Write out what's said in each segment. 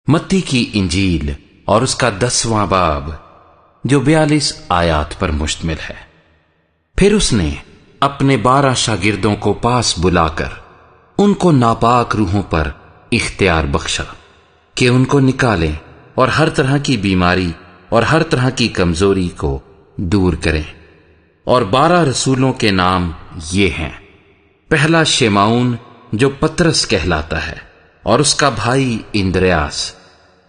متی کی انجیل اور اس کا 10واں باب جو 42 آیات پر مشتمل ہے۔ پھر اس نے اپنے 12 شاگردوں کو پاس بلا کر ان کو ناپاک روحوں پر اختیار بخشا کہ ان کو نکالیں اور ہر طرح کی بیماری اور ہر طرح کی کمزوری کو دور کریں۔ اور 12 رسولوں کے نام یہ ہیں: پہلا شمعون جو پترس کہلاتا ہے اور اس کا بھائی اندریاس،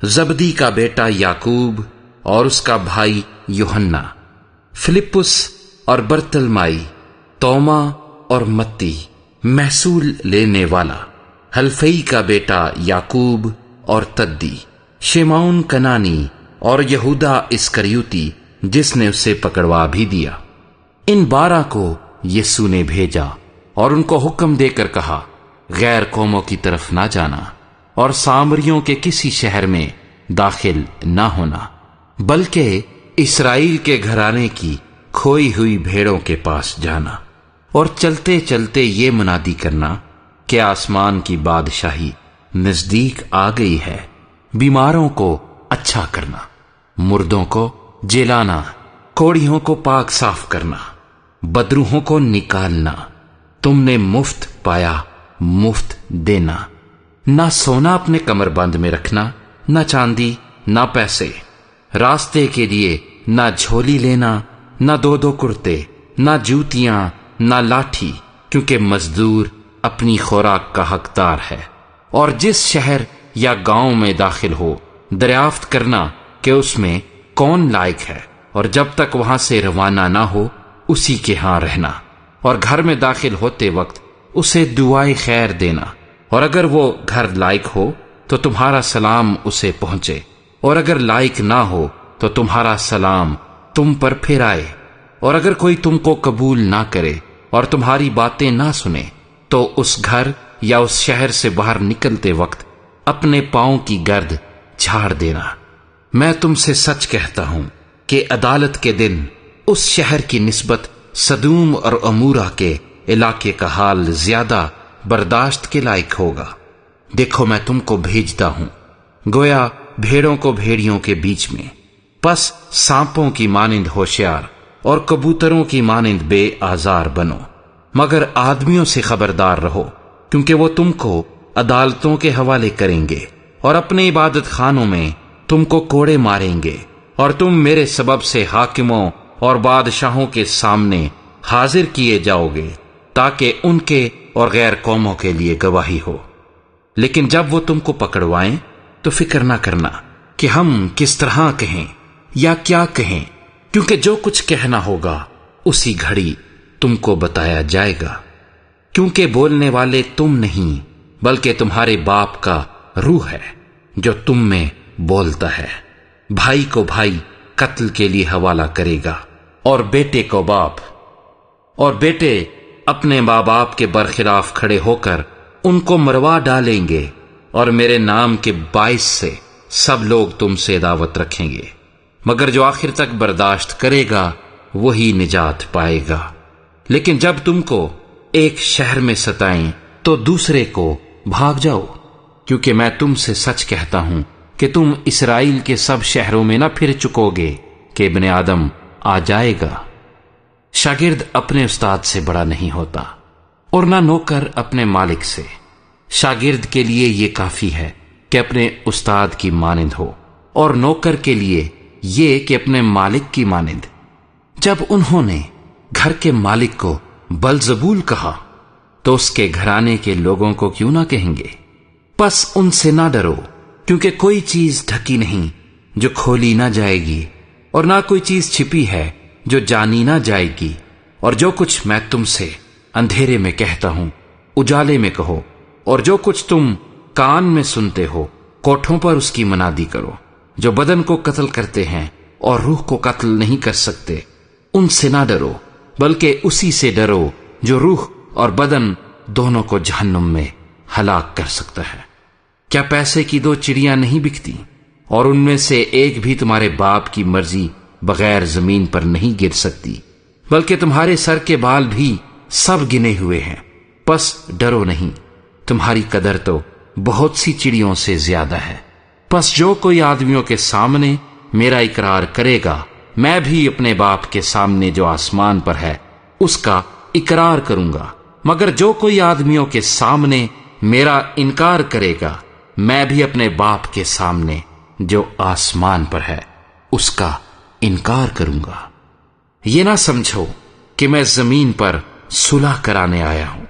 زبدی کا بیٹا یعقوب اور اس کا بھائی یوحنا، فلپس اور برتلمائی، توما اور متی محصول لینے والا، ہلفئی کا بیٹا یعقوب اور تدی، شمعون کنانی اور یہودا اسکریوتی جس نے اسے پکڑوا بھی دیا۔ ان 12 کو یسوع نے بھیجا اور ان کو حکم دے کر کہا، غیر قوموں کی طرف نہ جانا اور سامریوں کے کسی شہر میں داخل نہ ہونا، بلکہ اسرائیل کے گھرانے کی کھوئی ہوئی بھیڑوں کے پاس جانا اور چلتے چلتے یہ منادی کرنا کہ آسمان کی بادشاہی نزدیک آ گئی ہے۔ بیماروں کو اچھا کرنا، مردوں کو جلانا، کوڑیوں کو پاک صاف کرنا، بدروحوں کو نکالنا، تم نے مفت پایا مفت دینا، نہ سونا اپنے کمر بند میں رکھنا، نہ چاندی، نہ پیسے، راستے کے لیے نہ جھولی لینا، نہ 2 کرتے، نہ جوتیاں، نہ لاٹھی، کیونکہ مزدور اپنی خوراک کا حقدار ہے۔ اور جس شہر یا گاؤں میں داخل ہو، دریافت کرنا کہ اس میں کون لائق ہے، اور جب تک وہاں سے روانہ نہ ہو اسی کے ہاں رہنا، اور گھر میں داخل ہوتے وقت اسے دعائے خیر دینا، اور اگر وہ گھر لائق ہو تو تمہارا سلام اسے پہنچے، اور اگر لائق نہ ہو تو تمہارا سلام تم پر پھر آئے، اور اگر کوئی تم کو قبول نہ کرے اور تمہاری باتیں نہ سنے تو اس گھر یا اس شہر سے باہر نکلتے وقت اپنے پاؤں کی گرد جھاڑ دینا۔ میں تم سے سچ کہتا ہوں کہ عدالت کے دن اس شہر کی نسبت سدوم اور عمورہ کے علاقے کا حال زیادہ برداشت کے لائق ہوگا۔ دیکھو میں تم کو بھیجتا ہوں گویا بھیڑوں کو بھیڑیوں کے بیچ میں، پس سانپوں کی مانند ہوشیار اور کبوتروں کی مانند بے آزار بنو، مگر آدمیوں سے خبردار رہو، کیونکہ وہ تم کو عدالتوں کے حوالے کریں گے اور اپنے عبادت خانوں میں تم کو کوڑے ماریں گے، اور تم میرے سبب سے حاکموں اور بادشاہوں کے سامنے حاضر کیے جاؤ گے، تاکہ ان کے اور غیر قوموں کے لیے گواہی ہو۔ لیکن جب وہ تم کو پکڑوائیں تو فکر نہ کرنا کہ ہم کس طرح کہیں یا کیا کہیں، کیونکہ جو کچھ کہنا ہوگا اسی گھڑی تم کو بتایا جائے گا، کیونکہ بولنے والے تم نہیں بلکہ تمہارے باپ کا روح ہے جو تم میں بولتا ہے۔ بھائی کو بھائی قتل کے لیے حوالہ کرے گا، اور بیٹے کو باپ، اور بیٹے اپنے ماں باپ کے برخلاف کھڑے ہو کر ان کو مروا ڈالیں گے، اور میرے نام کے باعث سے سب لوگ تم سے دعوت رکھیں گے، مگر جو آخر تک برداشت کرے گا وہی نجات پائے گا۔ لیکن جب تم کو ایک شہر میں ستائیں تو دوسرے کو بھاگ جاؤ، کیونکہ میں تم سے سچ کہتا ہوں کہ تم اسرائیل کے سب شہروں میں نہ پھر چکو گے کہ ابن آدم آ جائے گا۔ شاگرد اپنے استاد سے بڑا نہیں ہوتا، اور نہ نوکر اپنے مالک سے۔ شاگرد کے لیے یہ کافی ہے کہ اپنے استاد کی مانند ہو، اور نوکر کے لیے یہ کہ اپنے مالک کی مانند۔ جب انہوں نے گھر کے مالک کو بلزبول کہا تو اس کے گھرانے کے لوگوں کو کیوں نہ کہیں گے؟ پس ان سے نہ ڈرو، کیونکہ کوئی چیز ڈھکی نہیں جو کھولی نہ جائے گی، اور نہ کوئی چیز چھپی ہے جو جانی نہ جائے گی۔ اور جو کچھ میں تم سے اندھیرے میں کہتا ہوں اجالے میں کہو، اور جو کچھ تم کان میں سنتے ہو کوٹھوں پر اس کی منادی کرو۔ جو بدن کو قتل کرتے ہیں اور روح کو قتل نہیں کر سکتے، ان سے نہ ڈرو، بلکہ اسی سے ڈرو جو روح اور بدن دونوں کو جہنم میں ہلاک کر سکتا ہے۔ کیا پیسے کی 2 چڑیاں نہیں بکتی، اور ان میں سے ایک بھی تمہارے باپ کی مرضی بغیر زمین پر نہیں گر سکتی؟ بلکہ تمہارے سر کے بال بھی سب گنے ہوئے ہیں، پس ڈرو نہیں، تمہاری قدر تو بہت سی چڑیوں سے زیادہ ہے۔ پس جو کوئی آدمیوں کے سامنے میرا اقرار کرے گا، میں بھی اپنے باپ کے سامنے جو آسمان پر ہے اس کا اقرار کروں گا، مگر جو کوئی آدمیوں کے سامنے میرا انکار کرے گا، میں بھی اپنے باپ کے سامنے جو آسمان پر ہے اس کا انکار کروں گا۔ یہ نہ سمجھو کہ میں زمین پر صلح کرانے آیا ہوں،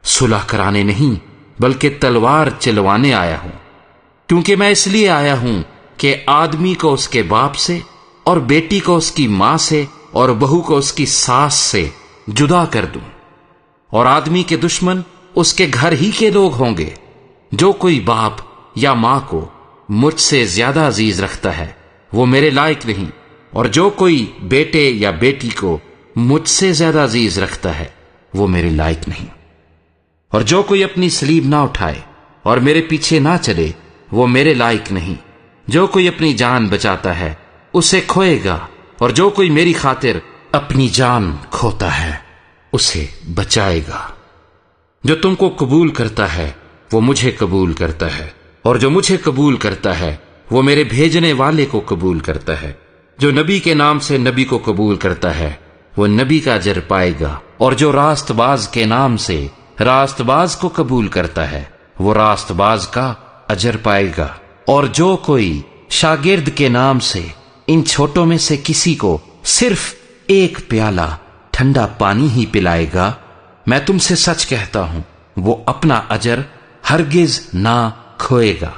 صلح کرانے نہیں بلکہ تلوار چلوانے آیا ہوں، کیونکہ میں اس لیے آیا ہوں کہ آدمی کو اس کے باپ سے اور بیٹی کو اس کی ماں سے اور بہو کو اس کی ساس سے جدا کر دوں، اور آدمی کے دشمن اس کے گھر ہی کے لوگ ہوں گے۔ جو کوئی باپ یا ماں کو مجھ سے زیادہ عزیز رکھتا ہے وہ میرے لائق نہیں، اور جو کوئی بیٹے یا بیٹی کو مجھ سے زیادہ عزیز رکھتا ہے وہ میرے لائق نہیں، اور جو کوئی اپنی صلیب نہ اٹھائے اور میرے پیچھے نہ چلے وہ میرے لائق نہیں۔ جو کوئی اپنی جان بچاتا ہے اسے کھوئے گا، اور جو کوئی میری خاطر اپنی جان کھوتا ہے اسے بچائے گا۔ جو تم کو قبول کرتا ہے وہ مجھے قبول کرتا ہے، اور جو مجھے قبول کرتا ہے وہ میرے بھیجنے والے کو قبول کرتا ہے۔ جو نبی کے نام سے نبی کو قبول کرتا ہے وہ نبی کا اجر پائے گا، اور جو راست باز کے نام سے راست باز کو قبول کرتا ہے وہ راست باز کا اجر پائے گا۔ اور جو کوئی شاگرد کے نام سے ان چھوٹوں میں سے کسی کو صرف ایک پیالہ ٹھنڈا پانی ہی پلائے گا، میں تم سے سچ کہتا ہوں وہ اپنا اجر ہرگز نہ کھوئے گا۔